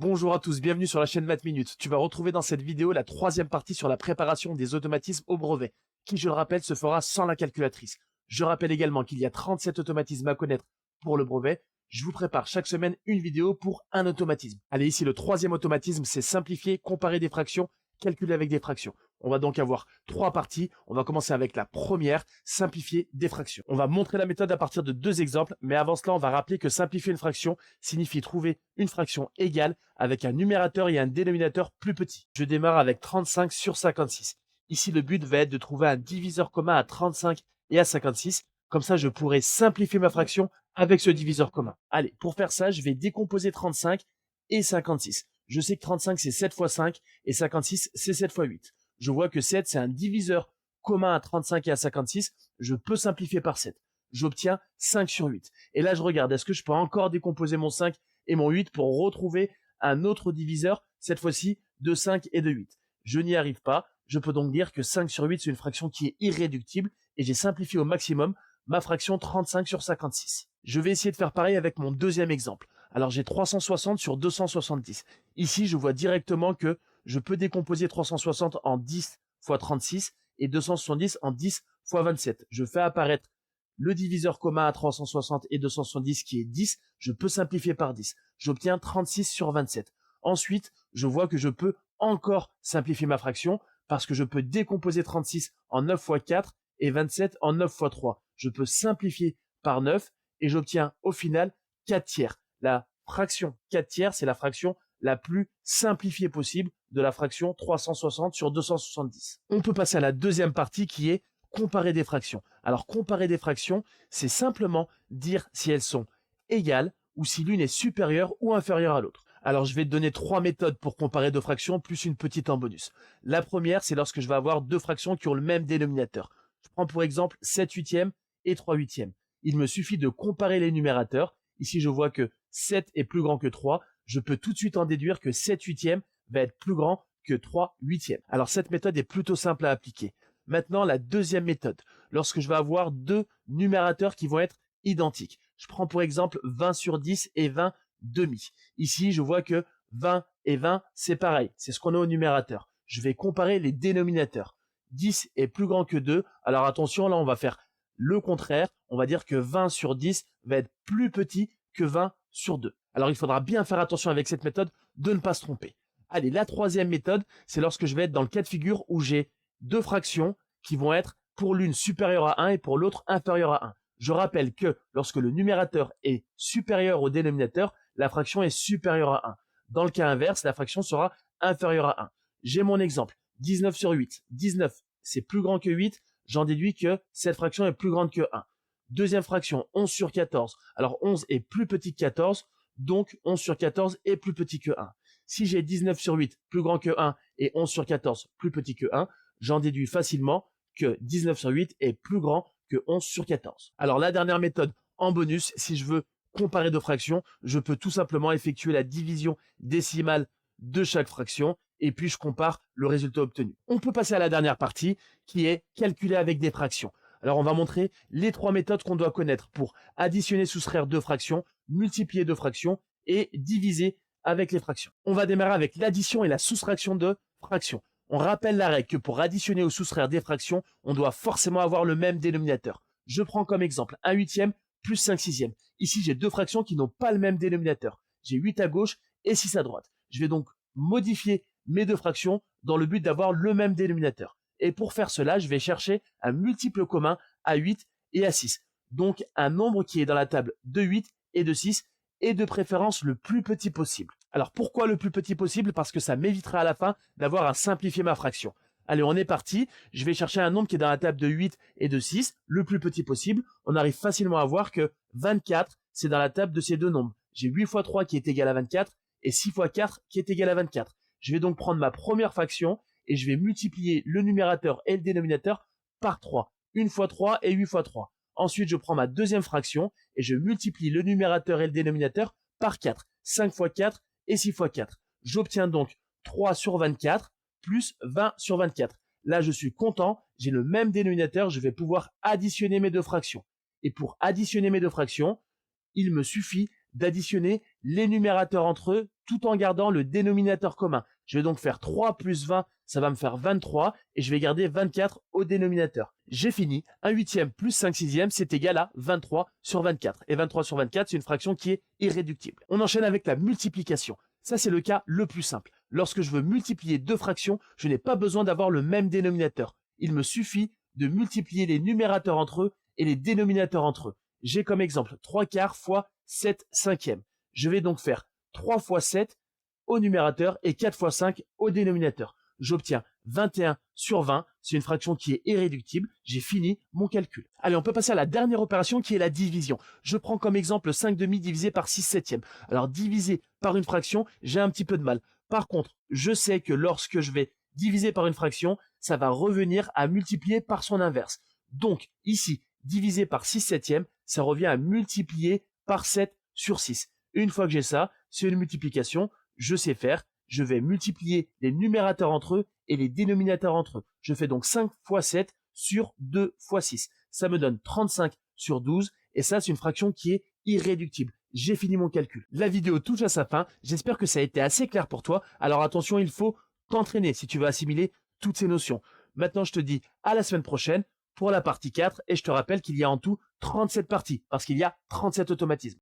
Bonjour à tous, bienvenue sur la chaîne Math Minute. Tu vas retrouver dans cette vidéo la troisième partie sur la préparation des automatismes au brevet, qui, je le rappelle, se fera sans la calculatrice. Je rappelle également qu'il y a 37 automatismes à connaître pour le brevet. Je vous prépare chaque semaine une vidéo pour un automatisme. Allez, ici, le troisième automatisme, c'est simplifier, comparer des fractions, calculer avec des fractions. On va donc avoir trois parties. On va commencer avec la première, simplifier des fractions. On va montrer la méthode à partir de deux exemples, mais avant cela, on va rappeler que simplifier une fraction signifie trouver une fraction égale avec un numérateur et un dénominateur plus petit. Je démarre avec 35 sur 56. Ici, le but va être de trouver un diviseur commun à 35 et à 56. Comme ça, je pourrai simplifier ma fraction avec ce diviseur commun. Allez, pour faire ça, je vais décomposer 35 et 56. Je sais que 35, c'est 7 fois 5 et 56, c'est 7 fois 8. Je vois que 7, c'est un diviseur commun à 35 et à 56. Je peux simplifier par 7. J'obtiens 5 sur 8. Et là, je regarde, est-ce que je peux encore décomposer mon 5 et mon 8 pour retrouver un autre diviseur, cette fois-ci de 5 et de 8. Je n'y arrive pas. Je peux donc dire que 5 sur 8, c'est une fraction qui est irréductible et j'ai simplifié au maximum ma fraction 35 sur 56. Je vais essayer de faire pareil avec mon deuxième exemple. Alors j'ai 360 sur 270. Ici, je vois directement que je peux décomposer 360 en 10 fois 36 et 270 en 10 fois 27. Je fais apparaître le diviseur commun à 360 et 270 qui est 10. Je peux simplifier par 10. J'obtiens 36 sur 27. Ensuite, je vois que je peux encore simplifier ma fraction parce que je peux décomposer 36 en 9 fois 4 et 27 en 9 fois 3. Je peux simplifier par 9 et j'obtiens au final 4 tiers. La fraction 4 tiers, c'est la fraction la plus simplifiée possible de la fraction 360 sur 270. On peut passer à la deuxième partie qui est comparer des fractions. Alors comparer des fractions, c'est simplement dire si elles sont égales ou si l'une est supérieure ou inférieure à l'autre. Alors je vais te donner trois méthodes pour comparer deux fractions plus une petite en bonus. La première, c'est lorsque je vais avoir deux fractions qui ont le même dénominateur. Je prends pour exemple 7 huitièmes et 3 huitièmes. Il me suffit de comparer les numérateurs. Ici, je vois que 7 est plus grand que 3. Je peux tout de suite en déduire que 7 huitièmes va être plus grand que 3 huitièmes. Alors, cette méthode est plutôt simple à appliquer. Maintenant, la deuxième méthode, lorsque je vais avoir deux numérateurs qui vont être identiques. Je prends pour exemple 20 sur 10 et 20 demi. Ici, je vois que 20 et 20, c'est pareil. C'est ce qu'on a au numérateur. Je vais comparer les dénominateurs. 10 est plus grand que 2. Alors attention, là, on va faire le contraire. On va dire que 20 sur 10 va être plus petit que 20 sur 2. Alors, il faudra bien faire attention avec cette méthode de ne pas se tromper. Allez, la troisième méthode, c'est lorsque je vais être dans le cas de figure où j'ai deux fractions qui vont être pour l'une supérieure à 1 et pour l'autre inférieure à 1. Je rappelle que lorsque le numérateur est supérieur au dénominateur, la fraction est supérieure à 1. Dans le cas inverse, la fraction sera inférieure à 1. J'ai mon exemple. 19 sur 8. 19, c'est plus grand que 8. J'en déduis que cette fraction est plus grande que 1. Deuxième fraction, 11 sur 14. Alors 11 est plus petit que 14, donc 11 sur 14 est plus petit que 1. Si j'ai 19 sur 8 plus grand que 1 et 11 sur 14 plus petit que 1, j'en déduis facilement que 19 sur 8 est plus grand que 11 sur 14. Alors la dernière méthode en bonus, si je veux comparer deux fractions, je peux tout simplement effectuer la division décimale de chaque fraction et puis je compare le résultat obtenu. On peut passer à la dernière partie qui est calculer avec des fractions. Alors on va montrer les trois méthodes qu'on doit connaître pour additionner, soustraire deux fractions, multiplier deux fractions et diviser avec les fractions. On va démarrer avec l'addition et la soustraction de fractions. On rappelle la règle que pour additionner ou soustraire des fractions, on doit forcément avoir le même dénominateur. Je prends comme exemple 1 huitième plus 5 sixièmes. Ici, j'ai deux fractions qui n'ont pas le même dénominateur. J'ai 8 à gauche et 6 à droite. Je vais donc modifier mes deux fractions dans le but d'avoir le même dénominateur. Et pour faire cela, je vais chercher un multiple commun à 8 et à 6. Donc un nombre qui est dans la table de 8 et de 6 et de préférence le plus petit possible. Alors pourquoi le plus petit possible? Parce que ça m'évitera à la fin d'avoir à simplifier ma fraction. Allez, on est parti. Je vais chercher un nombre qui est dans la table de 8 et de 6, le plus petit possible. On arrive facilement à voir que 24, c'est dans la table de ces deux nombres. J'ai 8 fois 3 qui est égal à 24 et 6 fois 4 qui est égal à 24. Je vais donc prendre ma première fraction et je vais multiplier le numérateur et le dénominateur par 3. 1 fois 3 et 8 fois 3. Ensuite, je prends ma deuxième fraction et je multiplie le numérateur et le dénominateur par 4. 5 fois 4 et 6 fois 4. J'obtiens donc 3 sur 24 plus 20 sur 24. Là, je suis content, j'ai le même dénominateur, je vais pouvoir additionner mes deux fractions. Et pour additionner mes deux fractions, il me suffit d'additionner les numérateurs entre eux tout en gardant le dénominateur commun. Je vais donc faire 3 plus 20, ça va me faire 23 et je vais garder 24 au dénominateur. J'ai fini. 1 huitième plus 5 sixièmes, c'est égal à 23 sur 24. Et 23 sur 24, c'est une fraction qui est irréductible. On enchaîne avec la multiplication. Ça, c'est le cas le plus simple. Lorsque je veux multiplier deux fractions, je n'ai pas besoin d'avoir le même dénominateur. Il me suffit de multiplier les numérateurs entre eux et les dénominateurs entre eux. J'ai comme exemple 3 quarts fois 7 cinquièmes. Je vais donc faire 3 fois 7 au numérateur et 4 fois 5 au dénominateur. J'obtiens 21 sur 20. C'est une fraction qui est irréductible. J'ai fini mon calcul. Allez, on peut passer à la dernière opération qui est la division. Je prends comme exemple 5 demi divisé par 6 septièmes. Alors, diviser par une fraction, j'ai un petit peu de mal. Par contre, je sais que lorsque je vais diviser par une fraction, ça va revenir à multiplier par son inverse. Donc, ici, diviser par 6 septièmes, ça revient à multiplier par 7 sur 6. Une fois que j'ai ça, c'est une multiplication. Je sais faire. Je vais multiplier les numérateurs entre eux et les dénominateurs entre eux. Je fais donc 5 fois 7 sur 2 fois 6. Ça me donne 35 sur 12 et ça, c'est une fraction qui est irréductible. J'ai fini mon calcul. La vidéo touche à sa fin. J'espère que ça a été assez clair pour toi. Alors attention, il faut t'entraîner si tu veux assimiler toutes ces notions. Maintenant, je te dis à la semaine prochaine pour la partie 4 et je te rappelle qu'il y a en tout 37 parties parce qu'il y a 37 automatismes.